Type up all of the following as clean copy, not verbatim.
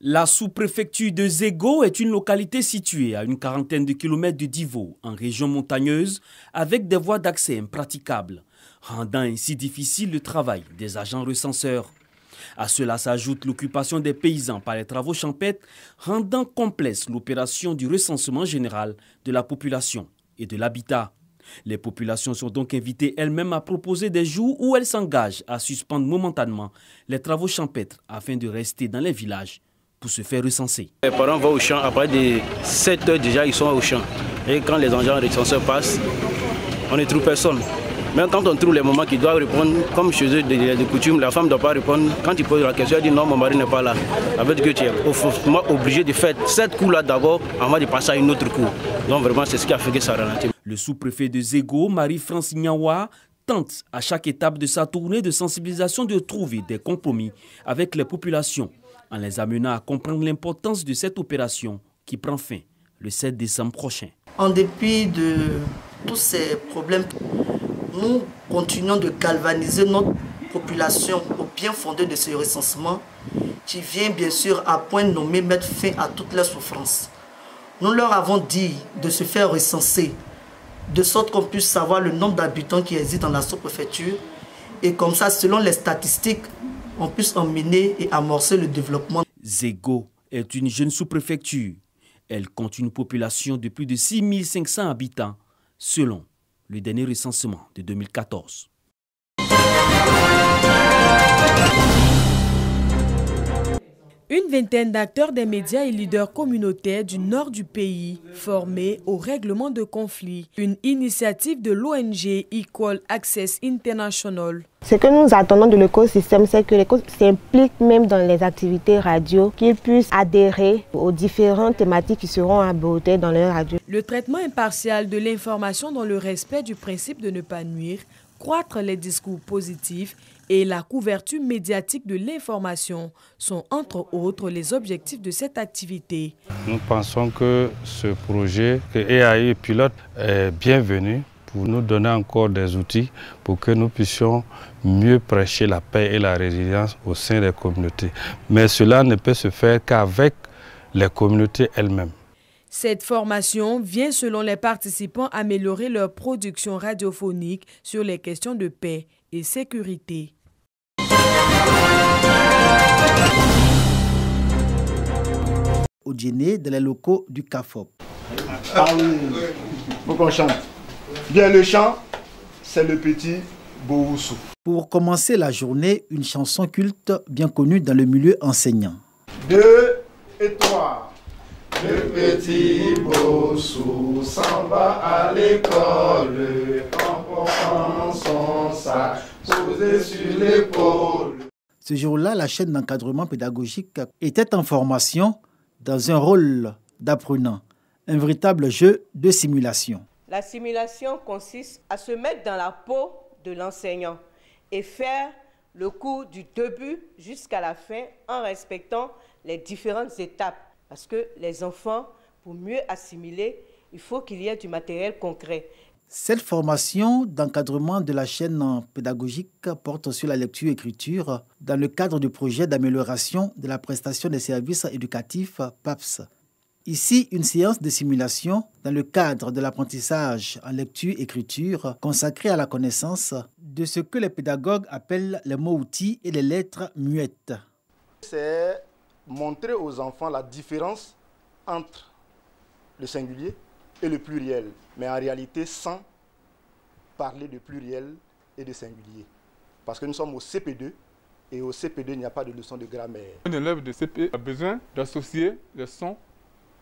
La sous-préfecture de Zego est une localité située à une quarantaine de kilomètres de Divo, en région montagneuse, avec des voies d'accès impraticables, rendant ainsi difficile le travail des agents recenseurs. À cela s'ajoute l'occupation des paysans par les travaux champêtres, rendant complexe l'opération du recensement général de la population et de l'habitat. Les populations sont donc invitées elles-mêmes à proposer des jours où elles s'engagent à suspendre momentanément les travaux champêtres afin de rester dans les villages pour se faire recenser. Les parents vont au champ, après 7 heures déjà ils sont au champ. Et quand les agents recenseurs passent, on ne trouve personne. Même quand on trouve les moments qui doivent répondre, comme chez eux de coutume, la femme ne doit pas répondre. Quand il pose la question, elle dit non, mon mari n'est pas là. Ça veut dire que tu es forcément obligé de faire cette cour-là d'abord avant de passer à une autre cour. Donc vraiment, c'est ce qui a fait que ça ralentit. Le sous-préfet de Zego, Marie-France Nyawa, tente à chaque étape de sa tournée de sensibilisation de trouver des compromis avec les populations, en les amenant à comprendre l'importance de cette opération qui prend fin le 7 décembre prochain. En dépit de tous ces problèmes, nous continuons de galvaniser notre population au bien fondé de ce recensement qui vient bien sûr à point nommé mettre fin à toutes les souffrances. Nous leur avons dit de se faire recenser de sorte qu'on puisse savoir le nombre d'habitants qui existent dans la sous-préfecture et comme ça, selon les statistiques, on puisse emmener et amorcer le développement. Zego est une jeune sous-préfecture. Elle compte une population de plus de 6500 habitants, selon le dernier recensement de 2014. Une vingtaine d'acteurs des médias et leaders communautaires du nord du pays formés au règlement de conflits. Une initiative de l'ONG Equal Access International. Ce que nous attendons de l'écosystème, c'est que l'écosystème s'implique même dans les activités radio, qu'ils puissent adhérer aux différentes thématiques qui seront abordées dans leur radio. Le traitement impartial de l'information dans le respect du principe de ne pas nuire, croître les discours positifs et la couverture médiatique de l'information sont entre autres les objectifs de cette activité. Nous pensons que ce projet que EAI pilote est bienvenu pour nous donner encore des outils pour que nous puissions mieux prêcher la paix et la résilience au sein des communautés. Mais cela ne peut se faire qu'avec les communautés elles-mêmes. Cette formation vient, selon les participants, améliorer leur production radiophonique sur les questions de paix et sécurité. Au dîner dans les locaux du CAFOP. Ah oui, faut qu'on chante. Bien, le chant, c'est le petit Booussou. Pour commencer la journée, une chanson culte bien connue dans le milieu enseignant. 2 et 3. Le petit Bossou s'en va à l'école en portant son sac posé sur l'épaule. Ce jour-là, la chaîne d'encadrement pédagogique était en formation dans un rôle d'apprenant, un véritable jeu de simulation. La simulation consiste à se mettre dans la peau de l'enseignant et faire le cours du début jusqu'à la fin en respectant les différentes étapes. Parce que les enfants, pour mieux assimiler, il faut qu'il y ait du matériel concret. Cette formation d'encadrement de la chaîne pédagogique porte sur la lecture-écriture dans le cadre du projet d'amélioration de la prestation des services éducatifs PAPS. Ici, une séance de simulation dans le cadre de l'apprentissage en lecture-écriture consacrée à la connaissance de ce que les pédagogues appellent les mots-outils et les lettres muettes. C'est montrer aux enfants la différence entre le singulier et le pluriel, mais en réalité sans parler de pluriel et de singulier. Parce que nous sommes au CP2 et au CP2, il n'y a pas de leçon de grammaire. Un élève de CP a besoin d'associer les sons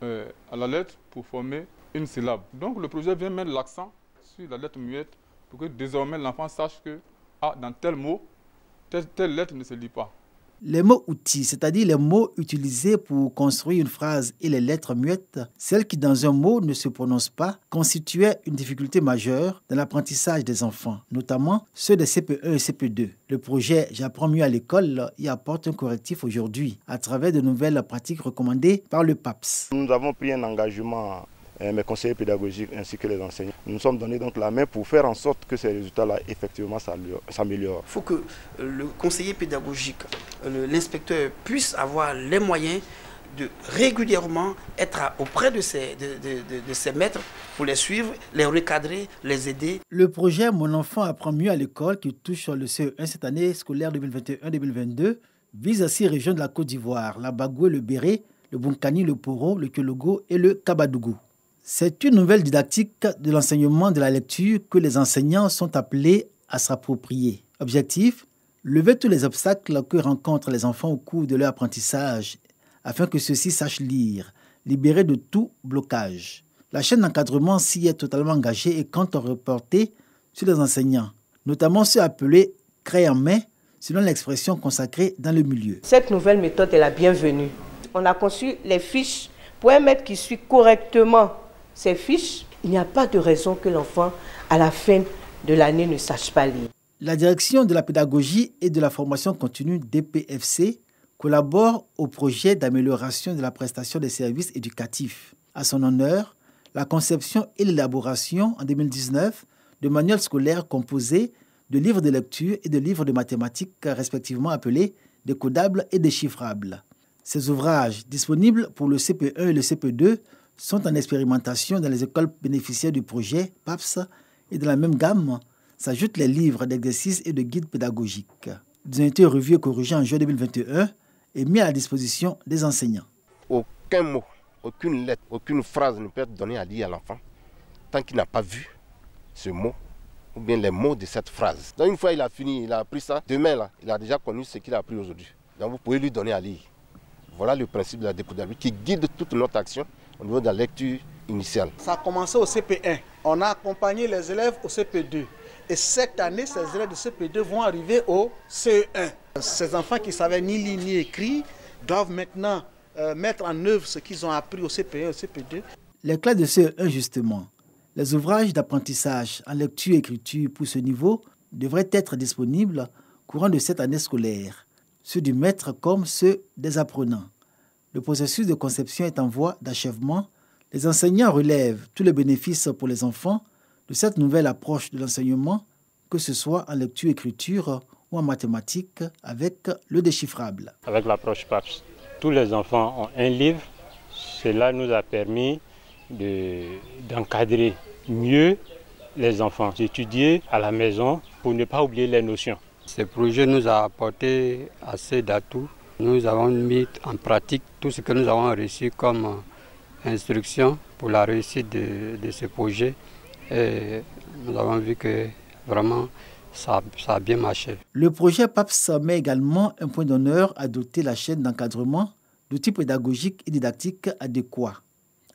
à la lettre pour former une syllabe. Donc le projet vient mettre l'accent sur la lettre muette pour que désormais l'enfant sache que dans tel mot, telle lettre ne se lit pas. Les mots-outils, c'est-à-dire les mots utilisés pour construire une phrase et les lettres muettes, celles qui dans un mot ne se prononcent pas, constituaient une difficulté majeure dans l'apprentissage des enfants, notamment ceux des CP1 et CP2. Le projet J'apprends mieux à l'école y apporte un correctif aujourd'hui à travers de nouvelles pratiques recommandées par le PAPS. Nous avons pris un engagement, mes conseillers pédagogiques ainsi que les enseignants. Nous nous sommes donné donc la main pour faire en sorte que ces résultats-là effectivement s'améliorent. Il faut que le conseiller pédagogique, l'inspecteur puisse avoir les moyens de régulièrement être auprès de ces maîtres pour les suivre, les recadrer, les aider. Le projet Mon enfant apprend mieux à l'école, qui touche le CE1 cette année scolaire 2021-2022, vise 6 régions de la Côte d'Ivoire, la Bagoué, le Béré, le Bunkani, le Poro, le Kyologo et le Kabadougou. C'est une nouvelle didactique de l'enseignement de la lecture que les enseignants sont appelés à s'approprier. Objectif, lever tous les obstacles que rencontrent les enfants au cours de leur apprentissage afin que ceux-ci sachent lire, libérés de tout blocage. La chaîne d'encadrement s'y est totalement engagée et compte reporter sur les enseignants, notamment ceux appelés « créés en main », selon l'expression consacrée dans le milieu. Cette nouvelle méthode est la bienvenue. On a conçu les fiches pour un maître qui suit correctement ces fiches. Il n'y a pas de raison que l'enfant, à la fin de l'année, ne sache pas lire. La direction de la pédagogie et de la formation continue DPFC collabore au projet d'amélioration de la prestation des services éducatifs. À son honneur, la conception et l'élaboration en 2019 de manuels scolaires composés de livres de lecture et de livres de mathématiques respectivement appelés décodables et déchiffrables. Ces ouvrages, disponibles pour le CP1 et le CP2, sont en expérimentation dans les écoles bénéficiaires du projet PAPS et dans la même gamme s'ajoutent les livres d'exercices et de guides pédagogiques. Ils ont été revus et corrigés en juin 2021 et mis à la disposition des enseignants. Aucun mot, aucune lettre, aucune phrase ne peut être donnée à lire à l'enfant tant qu'il n'a pas vu ce mot ou bien les mots de cette phrase. Donc une fois il a fini, il a appris ça, demain là, il a déjà connu ce qu'il a appris aujourd'hui. Donc vous pouvez lui donner à lire. Voilà le principe de la décodabilité qui guide toute notre action au niveau de la lecture initiale. Ça a commencé au CP1. On a accompagné les élèves au CP2. Et cette année, ces élèves de CP2 vont arriver au CE1. Ces enfants qui ne savaient ni lire ni écrire doivent maintenant mettre en œuvre ce qu'ils ont appris au CP1 et au CP2. Les classes de CE1, justement, les ouvrages d'apprentissage en lecture et écriture pour ce niveau devraient être disponibles courant de cette année scolaire, ceux du maître comme ceux des apprenants. Le processus de conception est en voie d'achèvement. Les enseignants relèvent tous les bénéfices pour les enfants de cette nouvelle approche de l'enseignement, que ce soit en lecture, écriture ou en mathématiques avec le déchiffrable. Avec l'approche PAPS, tous les enfants ont un livre. Cela nous a permis d'encadrer mieux les enfants, d'étudier à la maison pour ne pas oublier les notions. Ce projet nous a apporté assez d'atouts. Nous avons mis en pratique tout ce que nous avons reçu comme instruction pour la réussite de ce projet. Et nous avons vu que vraiment ça a bien marché. Le projet PAPS met également un point d'honneur à doter la chaîne d'encadrement d'outils pédagogiques et didactiques adéquats,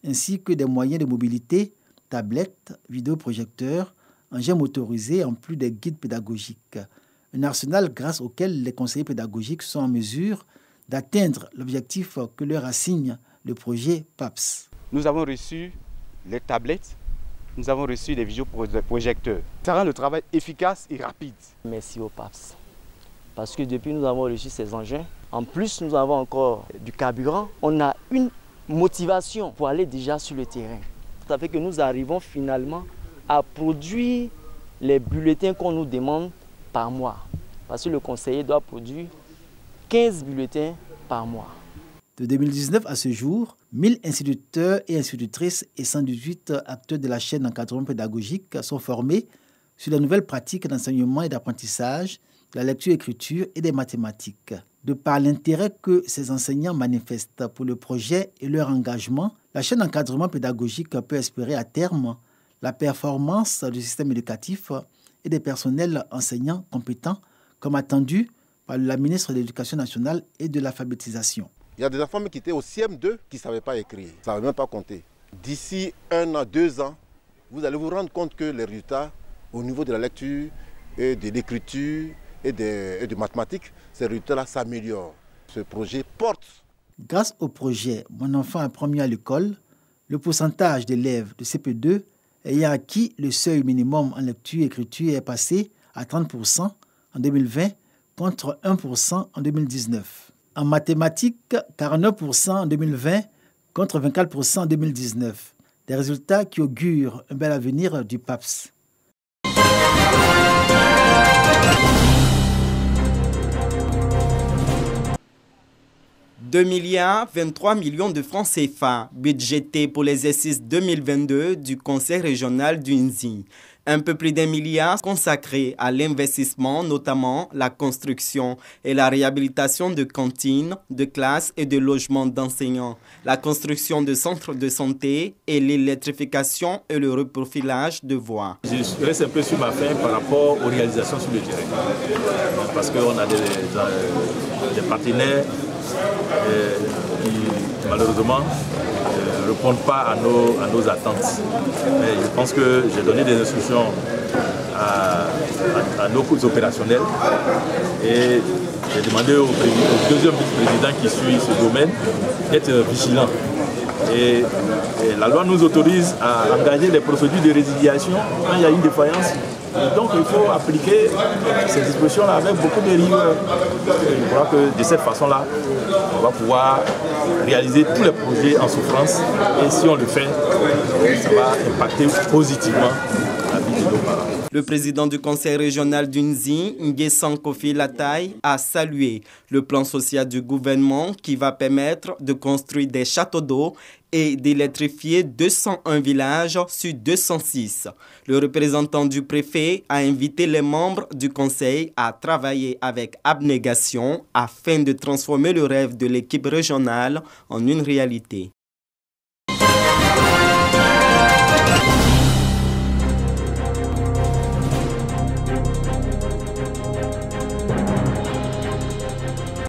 ainsi que des moyens de mobilité, tablettes, vidéoprojecteurs, engins motorisés en plus des guides pédagogiques. Un arsenal grâce auquel les conseillers pédagogiques sont en mesure d'atteindre l'objectif que leur assigne le projet PAPS. Nous avons reçu les tablettes, nous avons reçu les vidéoprojecteurs. Ça rend le travail efficace et rapide. Merci au PAPS. Parce que depuis nous avons reçu ces engins, en plus nous avons encore du carburant, on a une motivation pour aller déjà sur le terrain. Ça fait que nous arrivons finalement à produire les bulletins qu'on nous demande par mois. Parce que le conseiller doit produire 15 bulletins par mois. De 2019 à ce jour, 1000 instituteurs et institutrices et 118 acteurs de la chaîne d'encadrement pédagogique sont formés sur les nouvelles pratiques d'enseignement et d'apprentissage, de la lecture-écriture et des mathématiques. De par l'intérêt que ces enseignants manifestent pour le projet et leur engagement, la chaîne d'encadrement pédagogique peut espérer à terme la performance du système éducatif et des personnels enseignants compétents, comme attendu par la ministre de l'Éducation nationale et de l'alphabétisation. Il y a des enfants qui étaient au CM2 qui ne savaient pas écrire, ça ne savait même pas compter. D'ici 1 an, 2 ans, vous allez vous rendre compte que les résultats au niveau de la lecture et de l'écriture et de mathématiques, ces résultats-là s'améliorent. Ce projet porte. Grâce au projet Mon enfant apprend mieux à l'école, le pourcentage d'élèves de CP2 ayant acquis le seuil minimum en lecture et écriture est passé à 30% en 2020 contre 1% en 2019. En mathématiques, 49% en 2020 contre 24% en 2019. Des résultats qui augurent un bel avenir du PAPS. 2,23 milliards de francs CFA budgétés pour l'exercice 2022 du Conseil régional du Nzi. Un peu plus d'1 milliard consacré à l'investissement, notamment la construction et la réhabilitation de cantines, de classes et de logements d'enseignants, la construction de centres de santé et l'électrification et le reprofilage de voies. Je reste un peu sur ma faim par rapport aux réalisations sur le terrain, parce qu'on a des partenaires qui malheureusement ne répondent pas à nos attentes. Mais je pense que j'ai donné des instructions à nos coûts opérationnels et j'ai demandé au deuxième vice-président qui suit ce domaine d'être vigilant. Et la loi nous autorise à engager des procédures de résiliation quand il y a une défaillance. Et donc il faut appliquer ces dispositions-là avec beaucoup de rigueur. Je crois que de cette façon-là, on va pouvoir réaliser tous les projets en souffrance. Et si on le fait, ça va impacter positivement la vie de nos parents. Le président du conseil régional du Nzi, Nguessan Kofi Lataï, a salué le plan social du gouvernement qui va permettre de construire des châteaux d'eau et d'électrifier 201 villages sur 206. Le représentant du préfet a invité les membres du conseil à travailler avec abnégation afin de transformer le rêve de l'équipe régionale en une réalité.